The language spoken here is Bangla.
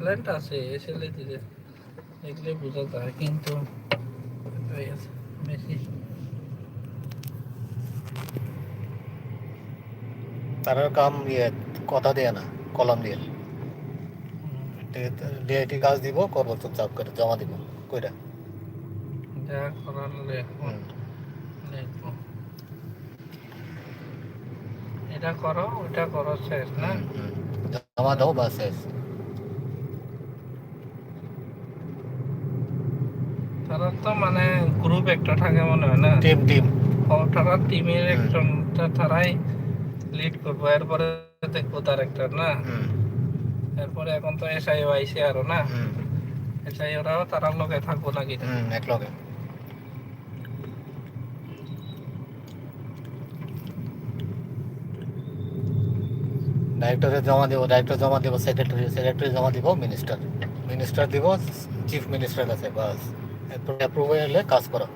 ট্যালেন্ট আছে ছেলেদের, দেখলে বোঝা যায়, কিন্তু বেশি তার কাম ইয়ে কথা দিয়ে না, কলম দিয়ে ডিআইটি কাজ দিব, করবো চুপচাপ করে জমা দিব কইরা। যা করার লেখো, হুম, লিখবো, এটা করো ওটা করো, শেষ না? হুম, হুম। জমা দাও বা শেষ। তারা তো মানে গ্রুপ একটা থাকে মনে হয় না, টিম টিম। তারা টিমের হুম, একজন, তারাই লিড করবো, এরপরে দেখবো ডাইরেক্টর না, হুম, এরপরে এখন তো এসআইও আইসে আরো না, হুম, এসআইওরাও তারার লগে থাকবো নাকি না? হুম, একলগে। ডাইরেক্টরে জমা দিব, ডাইরেক্টর জমা দিব সেক্রেটারি, সেক্রেটারি জমা দিব মিনিস্টার, মিনিস্টার দিব চিফ মিনিস্টারের কাছে, বাস। এরপর অ্যাপ্রুভ হয়ে এলে কাজ করা।